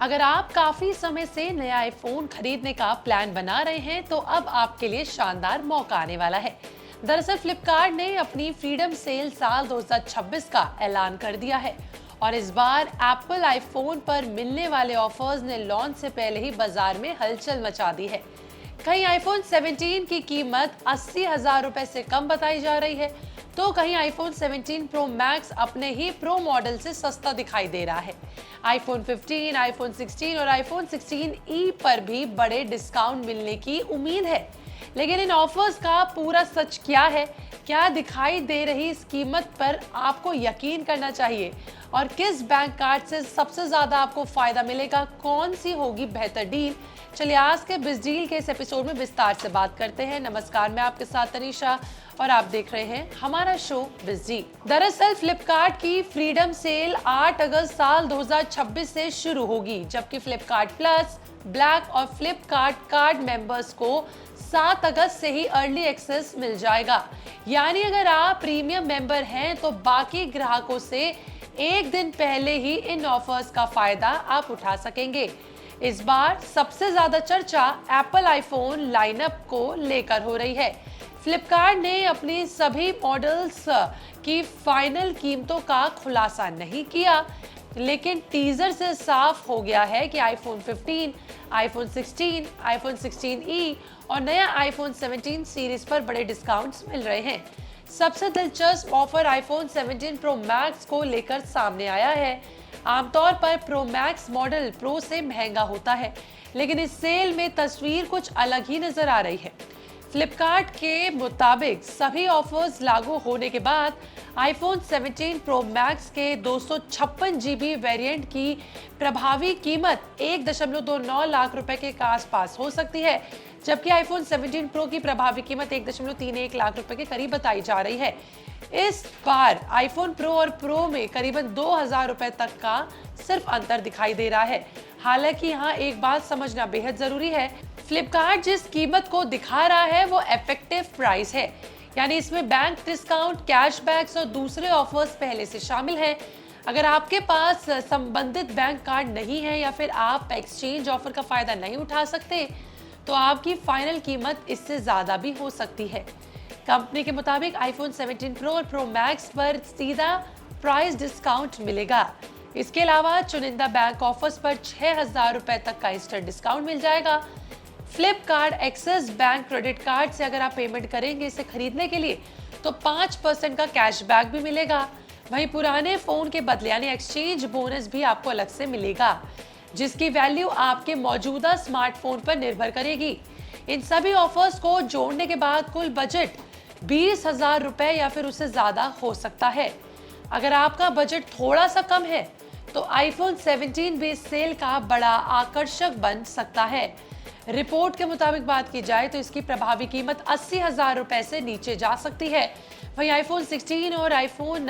अगर आप काफी समय से नया आईफोन खरीदने का प्लान बना रहे हैं तो अब आपके लिए शानदार मौका आने वाला है। दरअसल फ्लिपकार्ट ने अपनी फ्रीडम सेल साल 2026 का ऐलान कर दिया है और इस बार एप्पल आईफोन पर मिलने वाले ऑफर्स ने लॉन्च से पहले ही बाजार में हलचल मचा दी है। कहीं आईफोन 17 की कीमत 80,000 रुपए से कम बताई जा रही है, तो कहीं आईफोन 17 प्रो मैक्स अपने ही प्रो मॉडल से सस्ता दिखाई दे रहा है। आईफोन 15, आईफोन 16 और आईफोन 16e पर भी बड़े डिस्काउंट मिलने की उम्मीद है। लेकिन इन ऑफर्स का पूरा सच क्या है, क्या दिखाई दे रही इस कीमत पर आपको यकीन करना चाहिए और किस बैंक कार्ड से सबसे ज्यादा आपको फायदा मिलेगा, कौन सी होगी बेहतर डील, चलिए आज के बिज डील के इस एपिसोड में विस्तार से बात करते हैं। नमस्कार, मैं आपके साथ तनीषा और आप देख रहे हैं हमारा शो बिज डील। दरअसल फ्लिपकार्ट की फ्रीडम सेल 8 अगस्त साल 2026 से शुरू होगी, जबकि फ्लिपकार्ट प्लस, ब्लैक और फ्लिपकार्ट कार्ड मेंबर्स को 7 अगस्त से ही अर्ली एक्सेस मिल जाएगा। यानी अगर आप प्रीमियम मेंबर हैं तो बाकी ग्राहकों से एक दिन पहले ही इन ऑफर्स का फायदा आप उठा सकेंगे। इस बार सबसे ज्यादा चर्चा एप्पल आईफोन लाइनअप को लेकर हो रही है। फ्लिपकार्ट ने अपनी सभी मॉडल्स की फाइनल कीमतों का खुलासा नहीं किया, लेकिन टीजर से साफ हो गया है कि आईफोन 15, आईफोन 16, आईफोन 16e और नया आईफोन 17 सीरीज पर बड़े डिस्काउंट्स मिल रहे हैं। सबसे दिलचस्प ऑफर आईफोन 17 प्रो मैक्स को लेकर सामने आया है। आमतौर पर प्रो मैक्स मॉडल प्रो से महंगा होता है, लेकिन इस सेल में तस्वीर कुछ अलग ही नजर आ रही है। फ्लिपकार्ट के मुताबिक सभी ऑफर्स लागू होने के बाद आईफोन 17 प्रो मैक्स के 256 GB वेरिएंट की प्रभावी कीमत 1.29 लाख रुपए के आसपास हो सकती है, जबकि आईफोन 17 प्रो की प्रभावी कीमत 1.31 लाख रुपए के करीब बताई जा रही है। इस बार आईफोन प्रो और प्रो में करीबन 2,000 रुपए तक का सिर्फ अंतर दिखाई दे रहा है। हालांकि यहाँ एक बात समझना बेहद जरूरी है, फ्लिपकार्ट जिस कीमत को दिखा रहा है वो इफेक्टिव प्राइस है, यानी इसमें बैंक डिस्काउंट, कैशबैक्स और दूसरे ऑफर्स पहले से शामिल हैं। अगर आपके पास संबंधित बैंक कार्ड नहीं है या फिर आप एक्सचेंज ऑफर का फायदा नहीं उठा सकते, तो आपकी फाइनल कीमत इससे ज्यादा भी हो सकती है। कंपनी के मुताबिक आईफोन 17 प्रो और प्रो मैक्स पर सीधा प्राइस डिस्काउंट मिलेगा। इसके अलावा चुनिंदा बैंक ऑफर्स पर 6,000 रुपए तक का इंस्टेंट डिस्काउंट मिल जाएगा। Flipkart axis bank credit card से अगर आप पेमेंट करेंगे इसे खरीदने के लिए तो 5% का कैशबैक भी मिलेगा। वहीं पुराने फोन के बदले यानी एक्सचेंज बोनस भी आपको अलग से मिलेगा, जिसकी वैल्यू आपके मौजूदा स्मार्टफोन पर निर्भर करेगी। इन सभी ऑफर्स को जोड़ने के बाद कुल बजट 20,000 रुपए या फिर उससे ज्यादा हो सकता है। अगर आपका बजट थोड़ा सा कम है तो आईफोन 17 भी सेल का बड़ा आकर्षक बन सकता है। रिपोर्ट के मुताबिक बात की जाए तो इसकी प्रभावी कीमत 80,000 रुपए से नीचे जा सकती है। वहीं आईफोन 16 और आईफोन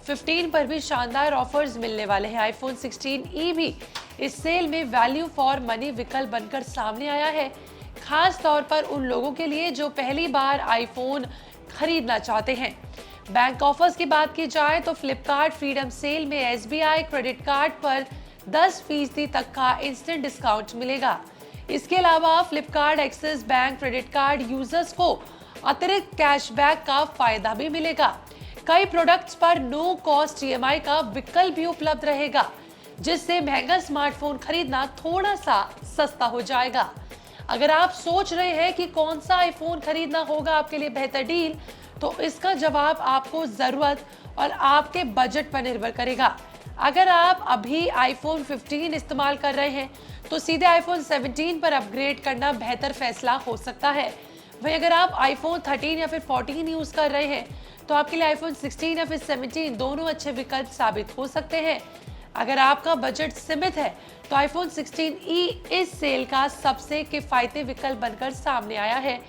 15 पर भी शानदार ऑफर्स मिलने वाले हैं। आईफोन 16e भी इस सेल में वैल्यू फॉर मनी विकल्प बनकर सामने आया है, खास तौर पर उन लोगों के लिए जो पहली बार आईफोन खरीदना चाहते हैं। बैंक ऑफर्स की बात की जाए तो फ्लिपकार्ट फ्रीडम सेल में एसबीआई क्रेडिट कार्ड पर 10% तक का इंस्टेंट डिस्काउंट मिलेगा। इसके अलावा Flipkart axis bank credit card users को अतिरिक्त कैशबैक का फायदा भी मिलेगा। कई प्रोडक्ट्स पर नो कॉस्ट ईएमआई का विकल्प भी उपलब्ध रहेगा, जिससे महंगा स्मार्टफोन खरीदना थोड़ा सा सस्ता हो जाएगा। अगर आप सोच रहे हैं कि कौन सा आईफोन खरीदना होगा आपके लिए बेहतर डील, तो इसका जवाब आपको जरूरत और आपके बजट पर निर्भर करेगा। अगर आप अभी आईफोन 15 इस्तेमाल कर रहे हैं तो सीधे आईफोन 17 पर अपग्रेड करना बेहतर फैसला हो सकता है। वहीं अगर आप आईफोन 13 या फिर 14 यूज कर रहे हैं तो आपके लिए आईफोन 16 या फिर 17 दोनों अच्छे विकल्प साबित हो सकते हैं। अगर आपका बजट सीमित है तो आईफोन 16e इस सेल का सबसे किफायती विकल्प बनकर सामने आया है।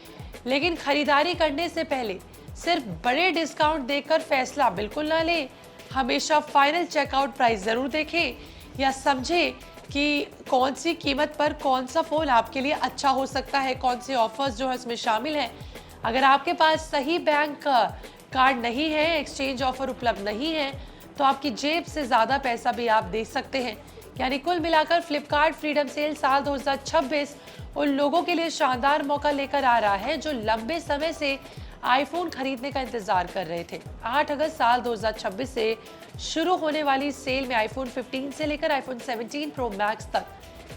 लेकिन खरीदारी करने से पहले सिर्फ बड़े डिस्काउंट देखकर फैसला बिल्कुल ना लें। हमेशा फाइनल चेकआउट प्राइस जरूर देखें या समझें कि कौन सी कीमत पर कौन सा फोन आपके लिए अच्छा हो सकता है, कौन से ऑफर्स जो है इसमें शामिल हैं। अगर आपके पास सही बैंक कार्ड नहीं है, एक्सचेंज ऑफर उपलब्ध नहीं है, तो आपकी जेब से ज़्यादा पैसा भी आप दे सकते हैं। यानी कुल मिलाकर फ्लिपकार्ट फ्रीडम सेल साल 2026 उन लोगों के लिए शानदार मौका लेकर आ रहा है जो लंबे समय से आईफोन खरीदने का इंतजार कर रहे थे। 8 अगस्त साल 2026 से शुरू होने वाली सेल में आईफोन 15 से लेकर आईफोन 17 प्रो मैक्स तक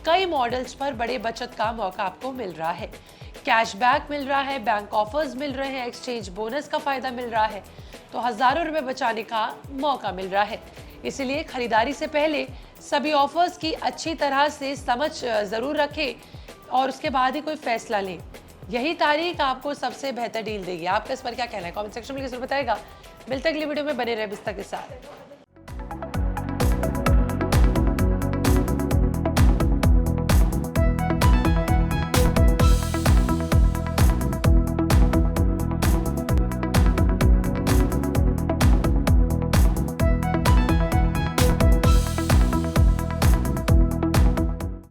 कई मॉडल्स पर बड़े बचत का मौका आपको मिल रहा है। कैशबैक मिल रहा है, बैंक ऑफर्स मिल रहे हैं, एक्सचेंज बोनस का फायदा मिल रहा है, तो हजारों रुपए बचाने का मौका मिल रहा है। इसीलिए खरीदारी से पहले सभी ऑफर्स की अच्छी तरह से समझ जरूर रखें और उसके बाद ही कोई फैसला लें। यही तारीख आपको सबसे बेहतर डील देगी। आपका इस पर क्या कहना है? कमेंट सेक्शन में जरूर बताएगा। मिलते अगली वीडियो में, बने रहे बिस्तर के साथ।